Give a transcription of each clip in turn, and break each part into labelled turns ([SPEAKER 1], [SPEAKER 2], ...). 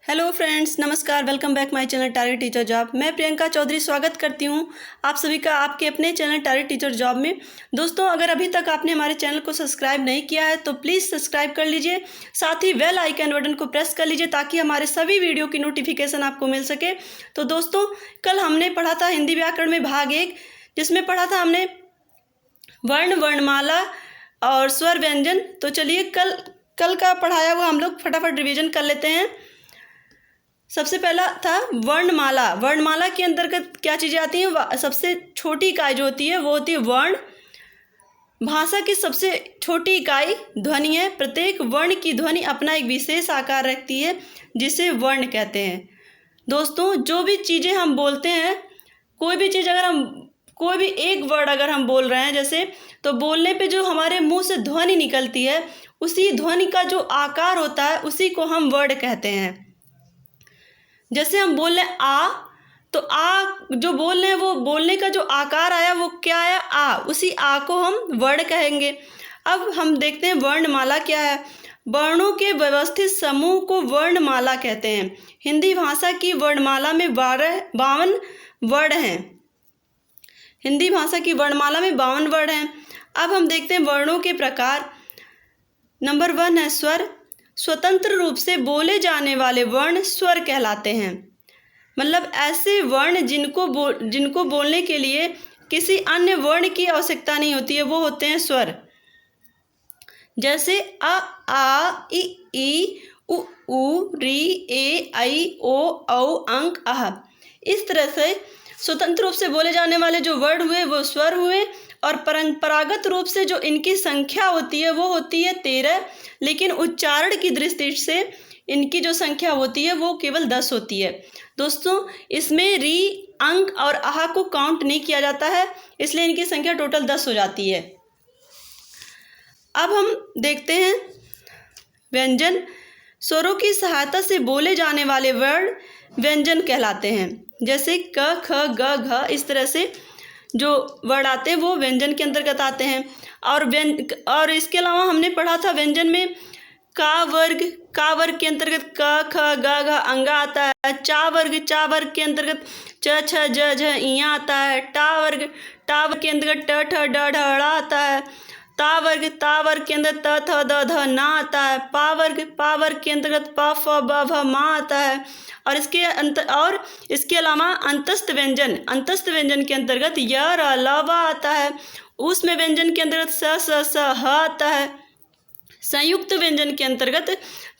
[SPEAKER 1] Hello friends, नमस्कार। Welcome back my channel target teacher job. मैं प्रियंका चौधरी स्वागत करती हूं आप सभी का आपके अपने चैनल टारगेट टीचर जॉब में। दोस्तों, अगर अभी तक आपने हमारे चैनल को सब्सक्राइब नहीं किया है तो प्लीज़ सब्सक्राइब कर लीजिए, साथ ही बेल आइकन बटन को प्रेस कर लीजिए ताकि हमारे सभी वीडियो की नोटिफिकेशन आपको मिल सके। तो दोस्तों, कल हमने पढ़ा था हिंदी व्याकरण में भाग 1, जिसमें पढ़ा था हमने वर्ण, वर्णमाला और स्वर व्यंजन। तो चलिए कल का पढ़ाया हुआ हम लोग फटाफट रिवीजन कर लेते हैं। सबसे पहला था वर्णमाला। वर्णमाला के अंतर्गत क्या चीज़ें आती हैं? सबसे छोटी इकाई जो होती है वो होती है वर्ण। भाषा की सबसे छोटी इकाई ध्वनि है। प्रत्येक वर्ण की ध्वनि अपना एक विशेष आकार रखती है जिसे वर्ण कहते हैं। दोस्तों, जो भी चीज़ें हम बोलते हैं, कोई भी चीज़ अगर हम कोई भी एक वर्ड अगर हम बोल रहे हैं जैसे, तो बोलने पे जो हमारे मुंह से ध्वनि निकलती है, उसी ध्वनि का जो आकार होता है उसी को हम वर्ड कहते हैं। जैसे हम बोल रहे हैं आ, तो आ जो बोल रहे हैं वो बोलने का जो आकार आया वो क्या आया? आ। उसी आ को हम वर्ण कहेंगे। अब हम देखते हैं वर्णमाला क्या है। वर्णों के व्यवस्थित समूह को वर्णमाला कहते हैं। हिंदी भाषा की वर्णमाला में 52 वर्ण हैं। हिंदी भाषा की वर्णमाला में 52 वर्ण हैं। अब हम देखते हैं वर्णों के प्रकार। नंबर 1 है स्वर। स्वतंत्र रूप से बोले जाने वाले वर्ण स्वर कहलाते हैं। मतलब ऐसे वर्ण जिनको बोलने के लिए किसी अन्य वर्ण की आवश्यकता नहीं होती है, वो होते हैं स्वर। जैसे अ, आ, ई, उ, री, ए, ऐ, ओ, औ, अंक, अह। इस तरह से स्वतंत्र रूप से बोले जाने वाले जो वर्ड हुए वो स्वर हुए, और परंपरागत रूप से जो इनकी संख्या होती है वो होती है 13, लेकिन उच्चारण की दृष्टि से इनकी जो संख्या होती है वो केवल 10 होती है। दोस्तों, इसमें री, अंक और आहा को काउंट नहीं किया जाता है, इसलिए इनकी संख्या टोटल 10 हो जाती है। अब हम देखते हैं व्यंजन। स्वरों की सहायता से बोले जाने वाले वर्ड व्यंजन कहलाते हैं। जैसे क, ख, ग, घ, इस तरह से जो वर्ड आते हैं वो व्यंजन के अंतर्गत आते हैं। और इसके अलावा हमने पढ़ा था व्यंजन में का वर्ग के अंतर्गत क, ख, ग, घ, अंगा आता है। चा वर्ग के अंतर्गत च, छ, ज, झ, इया आता है। टा वर्ग के अंतर्गत ट, ठ, ड, ढ, ड़ आता है। ता वर्ग के अंदर त, थ, द, ध, ना आता है। पा वर्ग के अंतर्गत प, फ, ब, भ, मा आता है। और इसके अलावा अंतस्थ व्यंजन के अंतर्गत य, र, ल, व आता है। उसमें व्यंजन के अंतर्गत स, ह आता है। संयुक्त व्यंजन के अंतर्गत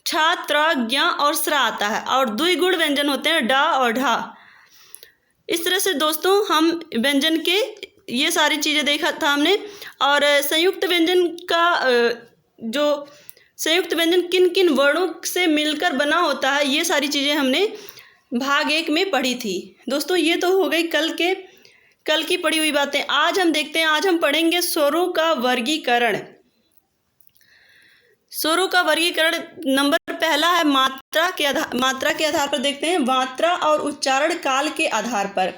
[SPEAKER 1] छ, त्र, ज्ञ और स्र आता है। और द्विगुण व्यंजन होते हैं ड और ढ। इस तरह से दोस्तों हम व्यंजन के ये सारी चीज़ें देखा था हमने। और संयुक्त व्यंजन किन किन वर्णों से मिलकर बना होता है, ये सारी चीज़ें हमने भाग 1 में पढ़ी थी। दोस्तों, ये तो हो गई कल की पढ़ी हुई बातें। आज हम पढ़ेंगे स्वरों का वर्गीकरण। स्वरों का वर्गीकरण नंबर पहला है मात्रा के आधार पर देखते हैं। मात्रा और उच्चारण काल के आधार पर,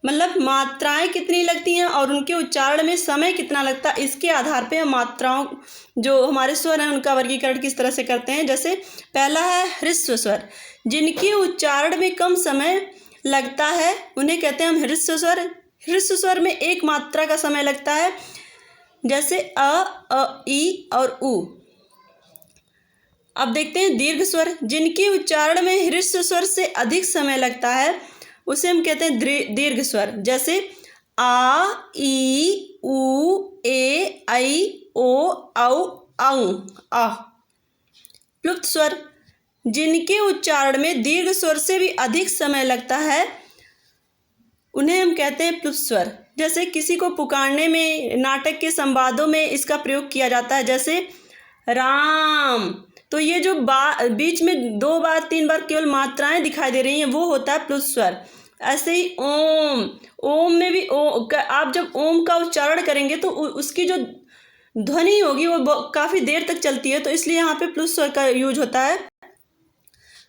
[SPEAKER 1] मतलब मात्राएं कितनी लगती हैं और उनके उच्चारण में समय कितना लगता है, इसके आधार पे हम मात्राओं जो हमारे स्वर हैं उनका वर्गीकरण किस तरह से करते हैं। जैसे पहला है ह्रस्व स्वर। जिनके उच्चारण में कम समय लगता है उन्हें कहते हैं हम ह्रस्व स्वर। ह्रस्व स्वर में एक मात्रा का समय लगता है, जैसे अ, ई और उ। अब देखते हैं दीर्घ स्वर। जिनके उच्चारण में ह्रस्व स्वर से अधिक समय लगता है उसे हम कहते हैं दीर्घ स्वर। जैसे आ, ई, उ, ए, ऐ, ओ, औ, औ, अ। प्लुप्त स्वर। जिनके उच्चारण में दीर्घ स्वर से भी अधिक समय लगता है उन्हें हम कहते हैं प्लुप्त स्वर। जैसे किसी को पुकारने में, नाटक के संवादों में इसका प्रयोग किया जाता है। जैसे राम, तो ये जो बीच में 2 बार 3 बार केवल मात्राएं दिखाई दे रही हैं वो होता है प्लुप्त स्वर। ऐसे ही ओम में भी आप जब ओम का उच्चारण करेंगे तो उसकी जो ध्वनि होगी वो काफ़ी देर तक चलती है, तो इसलिए यहाँ पे प्लुप्त स्वर का यूज होता है।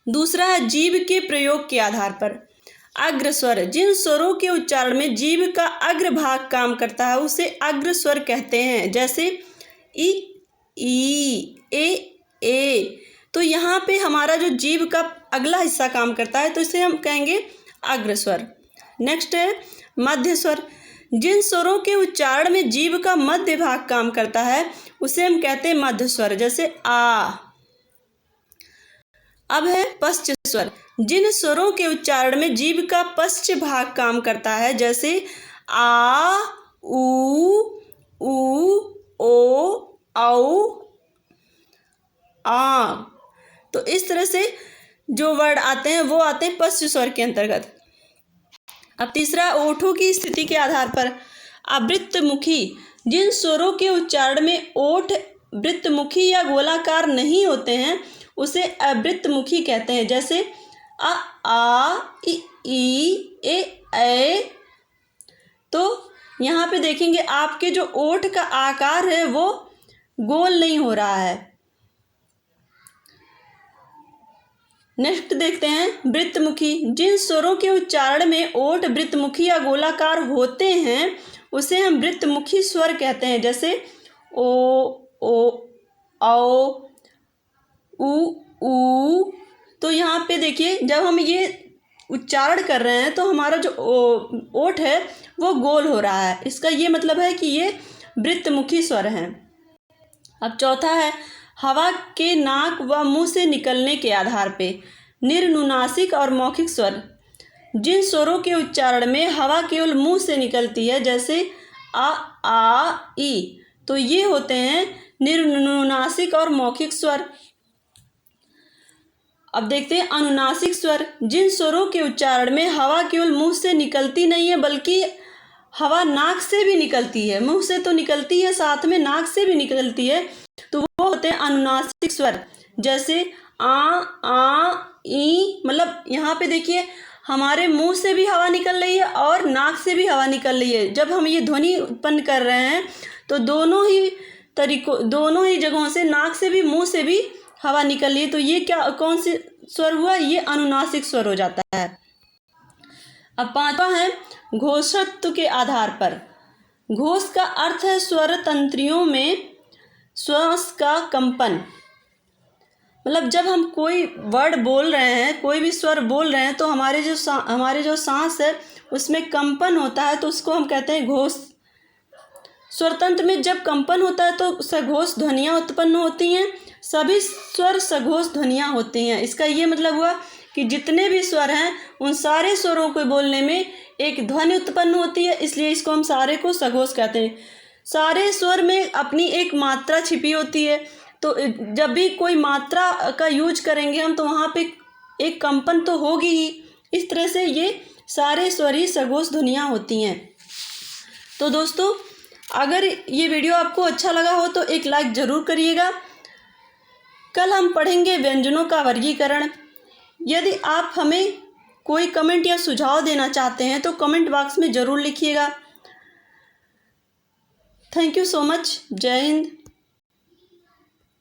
[SPEAKER 1] दूसरा है जीभ के प्रयोग के आधार पर। अग्र स्वर। जिन स्वरों के उच्चारण में जीभ का अग्र भाग काम करता है उसे अग्र स्वर कहते हैं। जैसे ई, ए, तो यहाँ पे हमारा जो जीभ का अगला हिस्सा काम करता है, तो इसे हम कहेंगे अग्रस्वर। नेक्स्ट है मध्य स्वर। जिन स्वरों के उच्चारण में जीभ का मध्य भाग काम करता है उसे हम कहते हैं मध्य स्वर, जैसे आ। अब है पश्च स्वर। जिन स्वरों के उच्चारण में जीभ का पश्च भाग काम करता है, जैसे आ, ऊ, ओ, औ, आ। तो इस तरह से जो वर्ड आते हैं वो आते हैं पश्च स्वर के अंतर्गत। अब तीसरा, ओठों की स्थिति के आधार पर आवृत्तमुखी। जिन स्वरों के उच्चारण में ओठ वृत्तमुखी या गोलाकार नहीं होते हैं उसे अवृत्तमुखी कहते हैं, जैसे अ, आ, ई, ए। तो यहाँ पे देखेंगे आपके जो ओठ का आकार है वो गोल नहीं हो रहा है। नेक्स्ट देखते हैं वृत्तमुखी। जिन स्वरों के उच्चारण में ओठ वृत्तमुखी या गोलाकार होते हैं उसे हम वृत्तमुखी स्वर कहते हैं, जैसे ओ, औ, ऊ। तो यहाँ पे देखिए जब हम ये उच्चारण कर रहे हैं तो हमारा जो ओठ है वो गोल हो रहा है, इसका ये मतलब है कि ये वृत्तमुखी स्वर हैं। अब चौथा है हवा के नाक व मुंह से निकलने के आधार पे निर्नुनासिक और मौखिक स्वर। जिन स्वरों के उच्चारण में हवा केवल मुंह से निकलती है, जैसे आ, ई, तो ये होते हैं निर्नुनासिक और मौखिक स्वर। अब देखते हैं अनुनासिक स्वर। जिन स्वरों के उच्चारण में हवा केवल मुंह से निकलती नहीं है बल्कि हवा नाक से भी निकलती है, मुंह से तो निकलती है साथ में नाक से भी निकलती है, तो वो होते हैं अनुनासिक स्वर, जैसे आ, ई। मतलब यहाँ पे देखिए हमारे मुंह से भी हवा निकल रही है और नाक से भी हवा निकल रही है। जब हम ये ध्वनि उत्पन्न कर रहे हैं तो दोनों ही जगहों से, नाक से भी मुंह से भी हवा निकल रही है, तो ये कौन से स्वर हुआ? ये अनुनासिक स्वर हो जाता है। अब पांचवा है घोषत्व के आधार पर। घोष का अर्थ है स्वर तंत्रियों में श्वास का कंपन। मतलब जब हम कोई वर्ड बोल रहे हैं, कोई भी स्वर बोल रहे हैं, तो हमारे जो सांस है उसमें कंपन होता है, तो उसको हम कहते हैं घोष। स्वरतंत्र में जब कंपन होता है तो सघोष ध्वनियाँ उत्पन्न होती हैं। सभी स्वर सघोष ध्वनियाँ होती हैं। इसका ये मतलब हुआ कि जितने भी स्वर हैं उन सारे स्वरों को बोलने में एक ध्वनि उत्पन्न होती है, इसलिए इसको हम सारे को सघोष कहते हैं। सारे स्वर में अपनी एक मात्रा छिपी होती है, तो जब भी कोई मात्रा का यूज करेंगे हम तो वहाँ पे एक कंपन तो होगी ही। इस तरह से ये सारे स्वर ही सघोष ध्वनियाँ होती हैं। तो दोस्तों अगर ये वीडियो आपको अच्छा लगा हो तो एक लाइक ज़रूर करिएगा। कल हम पढ़ेंगे व्यंजनों का वर्गीकरण। यदि आप हमें कोई कमेंट या सुझाव देना चाहते हैं तो कमेंट बॉक्स में ज़रूर लिखिएगा। Thank you so much. जय हिंद।